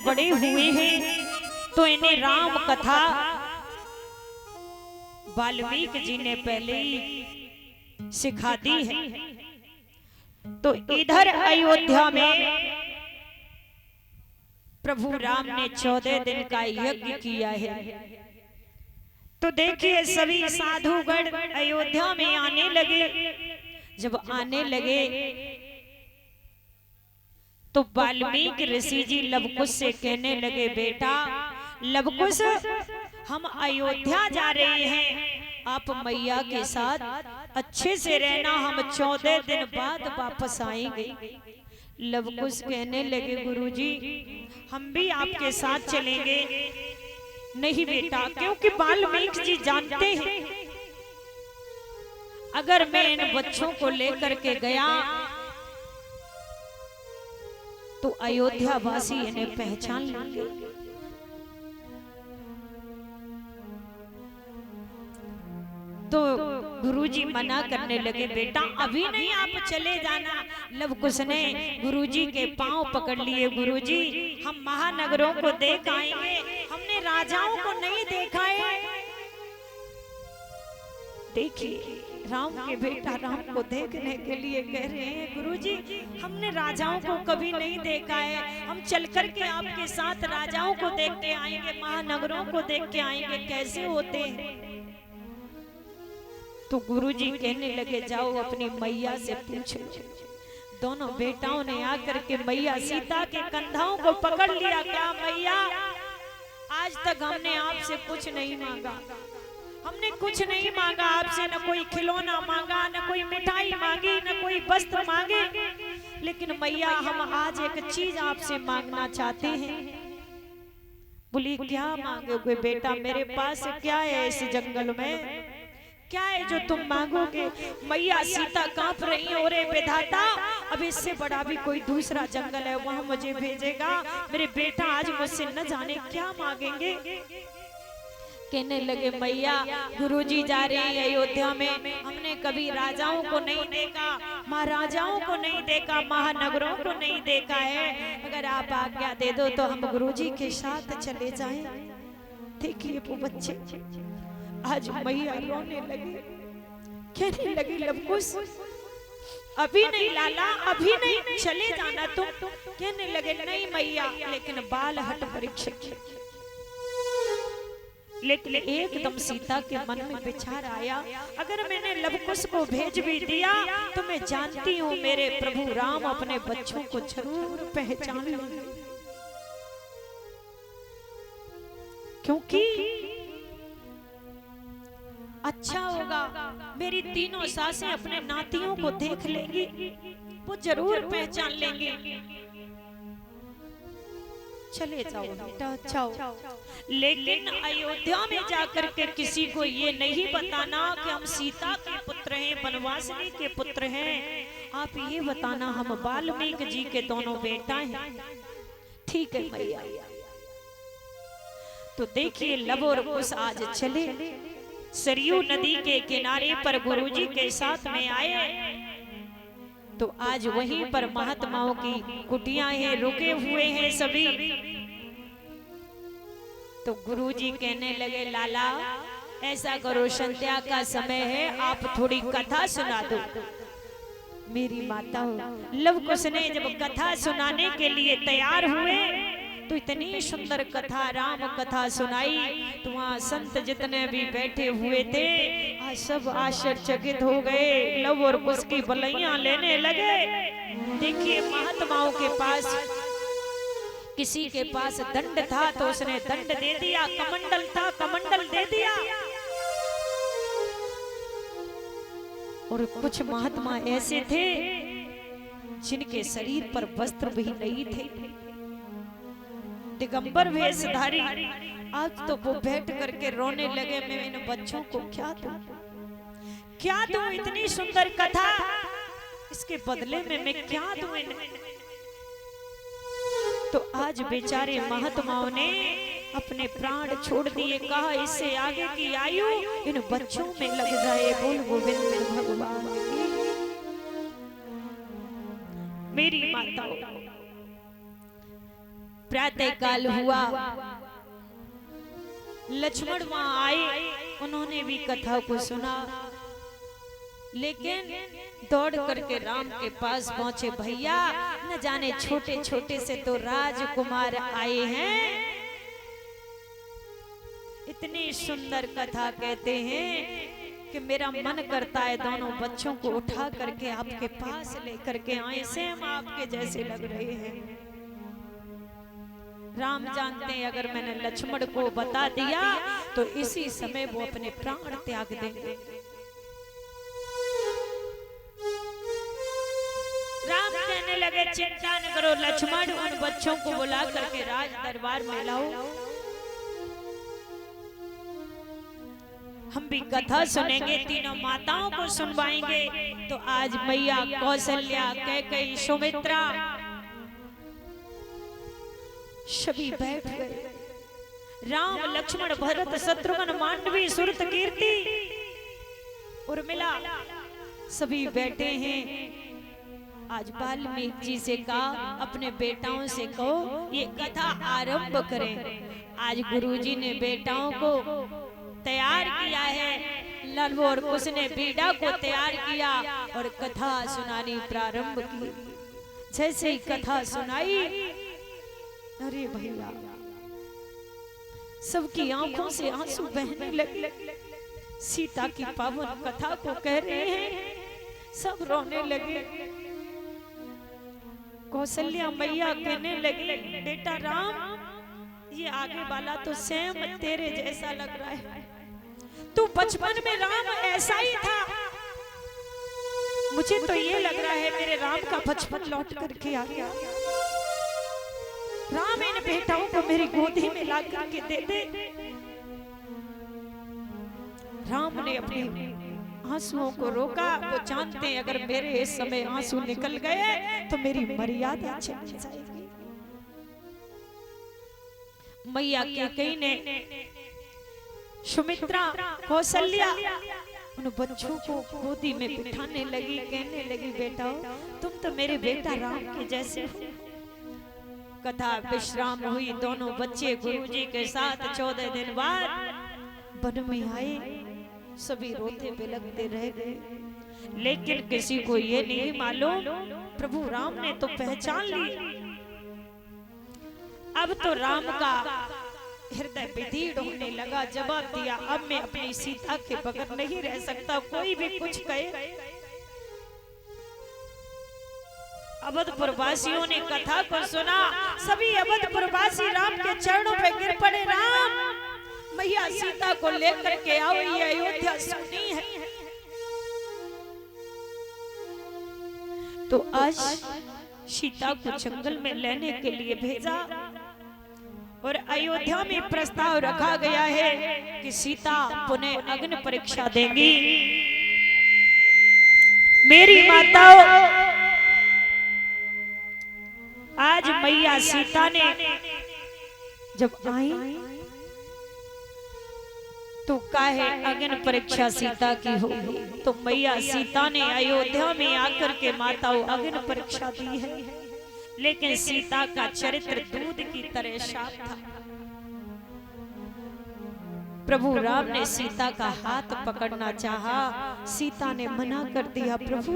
बड़े हुए हैं तो इन्हें राम कथा वाल्मीकि जी ने पहले ही सिखा दी है। तो इधर अयोध्या में प्रभु राम ने 14 दिन का यज्ञ किया है। तो देखिए सभी साधुगण अयोध्या में आने लगे। जब आने लगे तो वाल्मीकि ऋषि जी लवकुश से कहने लगे, बेटा लवकुश, हम अयोध्या जा रहे हैं, आप मैया के साथ अच्छे से रहना, हम 14 दिन बाद वापस आएंगे। लवकुश कहने लगे, गुरुजी हम भी आपके साथ चलेंगे। नहीं बेटा, क्योंकि वाल्मीकि जी जानते हैं अगर मैं इन बच्चों को लेकर के गया तो अयोध्या वासी इन्हें पहचान लेंगे। तो गुरुजी मना करने लगे, बेटा अभी नहीं, आप चले जाना। लवकुश ने गुरुजी के पांव पकड़ लिए, गुरुजी हम महानगरों को देख आएंगे, हमने राजाओं को नहीं देखा है। देखिए राम के बेटा राम को देखने के लिए कह रहे हैं, गुरुजी हमने राजाओं को कभी नहीं देखा है, हम चल कर के आपके साथ राजाओं को देख के आएंगे, महानगरों को देख के आएंगे, कैसे होते हैं। तो गुरुजी कहने लगे, जाओ अपनी मैया से पूछो। दोनों बेटाओं ने आकर के मैया सीता के कंधाओं को पकड़ लिया। क्या मैया, आज तक हमने आपसे कुछ नहीं मांगा, हमने कुछ नहीं मांगा आपसे, न कोई खिलौना मांगा, न कोई मिठाई मांगी, न कोई वस्त्र मांगे, लेकिन मैया हम आज एक चीज आपसे मांगना चाहते हैं। बोली क्या मांगोगे बेटा, मेरे पास क्या है इस जंगल में, क्या है जो तुम मांगोगे। मैया सीता कांप रही है, ओरे विधाता अब इससे बड़ा भी कोई दूसरा जंगल है, वहां मुझे भेजेगा, मेरे बेटा आज मुझसे न जाने क्या मांगेंगे। कहने लगे, मैया गुरुजी जा रहे हैं अयोध्या में, हमने कभी राजाओं को नहीं देखा, महाराजाओं को नहीं देखा, महानगरों को नहीं देखा है, अगर आप आज्ञा दे दो तो हम गुरुजी के साथ चले जाएं। देखिए वो बच्चे आज मैया रोने लगे, कहने लगी, लवकुश अभी नहीं लाला, अभी नहीं, चले जाना तुम। कहने लगे, नहीं मैया, लेकिन बाल हट परीक्षित। लेकिन एकदम सीता के मन में विचार आया, अगर मैंने लवकुश को भेज भी दिया तो मैं जानती हूँ मेरे प्रभु राम अपने बच्चों को जरूर पहचान लेंगे, क्योंकि अच्छा होगा मेरी तीनों सासें अपने नातियों को देख लेंगी, वो जरूर पहचान लेंगे। चले जाओ बेटा, जाओ। लेकिन अयोध्या में जाकर के किसी को ये नहीं बताना कि हम सीता के पुत्र हैं, वनवासिनी के पुत्र हैं, आप ये बताना हम वाल्मीकि जी के दोनों बेटा हैं। ठीक है मैया। तो देखिए लव और कुश आज चले सरयू नदी के किनारे पर गुरुजी के साथ में आए। तो आज वहीं पर महात्माओं की कुटियां हैं, रुके हुए हैं सभी। तो गुरुजी कहने लगे, लाला ऐसा करो, संध्या का समय है, आप थोड़ी कथा सुना दो। मेरी माता हो। लवकुश ने जब कथा सुनाने के लिए तैयार हुए तो इतनी सुंदर कथा, राम कथा सुनाई, तो वहाँ संत जितने भी बैठे हुए थे आज सब आश्चर्यचकित हो गए, लव और कुश की बलैया लेने लगे। देखिए महात्माओं के पास, किसी के पास दंड था तो उसने दंड दे दिया, कमंडल था कमंडल दे दिया, और कुछ महात्मा ऐसे थे जिनके शरीर पर वस्त्र भी नहीं थे, दिगंबर वेशधारी। आज तो वो बैठ करके रोने लगे, मैं इन बच्चों को क्या दूं, क्या दूं, इतनी सुंदर कथा, इसके बदले में मैं क्या दूं इन्हें। तो आज बेचारे महात्माओं ने अपने प्राण छोड़ दिए, कहा इससे आगे की आयु इन बच्चों में लग जाए। बोल गोविंद भगवान की। मेरी माताओं, प्रातः काल हुआ, लक्ष्मण वहां आए, उन्होंने भी कथा को सुना, लेकिन दौड़ करके राम के पास पहुंचे। भैया न जाने छोटे छोटे से तो राजकुमार आए हैं, इतनी सुंदर कथा कहते हैं कि मेरा मन करता है दोनों बच्चों को उठा करके आपके पास लेकर के आए, सेम आपके जैसे लग रहे हैं। राम जानते हैं अगर मैंने लक्ष्मण को बता दिया तो इसी समय वो अपने प्राण त्याग देंगे। राम कहने लगे चिंता न करो लक्ष्मण, उन बच्चों को बुला करके राज दरबार में लाओ, हम भी कथा सुनेंगे, तीनों माताओं को सुनवाएंगे। तो आज मैया कौशल्या, कैकेयी, सुमित्रा सभी बैठ गए। राम, लक्ष्मण, भरत, शत्रुघ्न, मांडवी, सुरत, कीर्ति, उर्मिला सभी बैठे हैं। आज वाल्मीकि जी से कहा अपने बेटाओं से कहो ये कथा आरंभ करें। आज गुरुजी ने बेटाओं को तैयार किया है, लल्लू और कुश ने बीड़ा को तैयार किया और कथा सुनानी प्रारंभ की। जैसे ही कथा सुनाई, अरे भैया सबकी आंखों से आंसू बहने लगे। सीता की पावन कथा को कह रहे हैं, सब रोने लगे। कौशल्या मैया कहने लगी बेटा राम, ये आगे वाला तो सेम तेरे जैसा लग रहा है, तू बचपन में राम ऐसा ही था। मुझे तो ये लग रहा है मेरे राम का बचपन लौट करके आ गया। राम इन बेटाओं को मेरी गोदी में ला करके दे दे। राम ने अपने आंसुओं को रोका, वो जानते हैं अगर मेरे इस समय आंसू निकल गए तो मेरी मर्यादा चली जाएगी। मैया कैकेयी ने सुमित्रा, कौशल्या उन बच्चों को गोदी में बिठाने लगी, कहने लगी बेटा तुम तो मेरे बेटा राम के जैसे हो। कथा विश्राम हुई, दोनों बच्चे गुरुजी के साथ 14 दिन बाद वन में आए। सभी रोते बिलखते रह गए, लेकिन किसी को ये नहीं मालूम प्रभु राम ने तो पहचान ली। अब तो राम का हृदय विदीर्ण होने लगा, जवाब दिया अब मैं अपनी सीता के बगैर नहीं रह सकता, कोई भी कुछ कहे। अवधपुर वासियों ने कथा को सुना, सभी अवधपुर वासी राम के चरणों पे गिर पड़े। राम, मैया सीता को लेकर के आओ, ये अयोध्या सुनी है। तो आज सीता को जंगल में लेने के लिए भेजा और अयोध्या में प्रस्ताव रखा गया है कि सीता पुनः अग्नि परीक्षा देंगी। मेरी माताओं, आज मैया सीता ने जब आई तो काहे अग्नि परीक्षा सीता की होगी, तो मैया सीता ने अयोध्या में आकर के माताओं अग्नि परीक्षा दी है। लेकिन सीता का चरित्र दूध की तरह साफ था। प्रभु राम ने सीता का हाथ पकड़ना चाहा, सीता ने मना कर दिया, प्रभु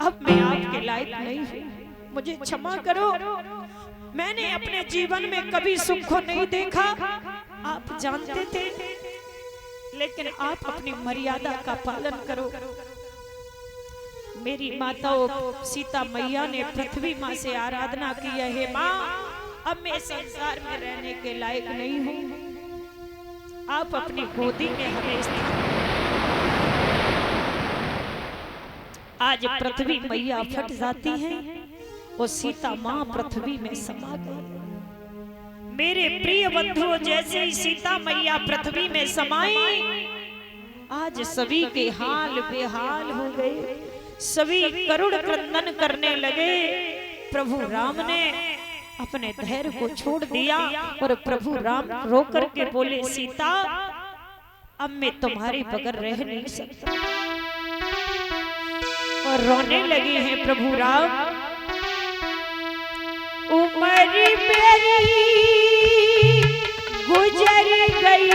अब मैं आपके लायक नहीं हूं, मुझे क्षमा करो, मैंने अपने जीवन में कभी सुख को नहीं देखा, आप जानते थे, लेकिन आप अपनी मर्यादा का पालन करो। मेरी माताओं सीता मैया ने पृथ्वी माँ से आराधना की है, हे माँ अब मैं संसार में रहने के लायक नहीं हूँ, आप अपनी गोदी में हमें स्थान। आज पृथ्वी मैया फट जाती है और सीता माँ पृथ्वी में समा गई। मेरे प्रिय बंधुओं, जैसे ही सीता मैया पृथ्वी में समाई, आज सभी के हाल बेहाल हो गए, सभी करुण क्रंदन करने लगे। प्रभु राम ने अपने धैर्य को छोड़ दिया और प्रभु राम रो करके बोले, सीता अब मैं तुम्हारे बगैर रह नहीं सकता। और रोने लगे हैं प्रभु राम। उमरी गुजरी गुजर गई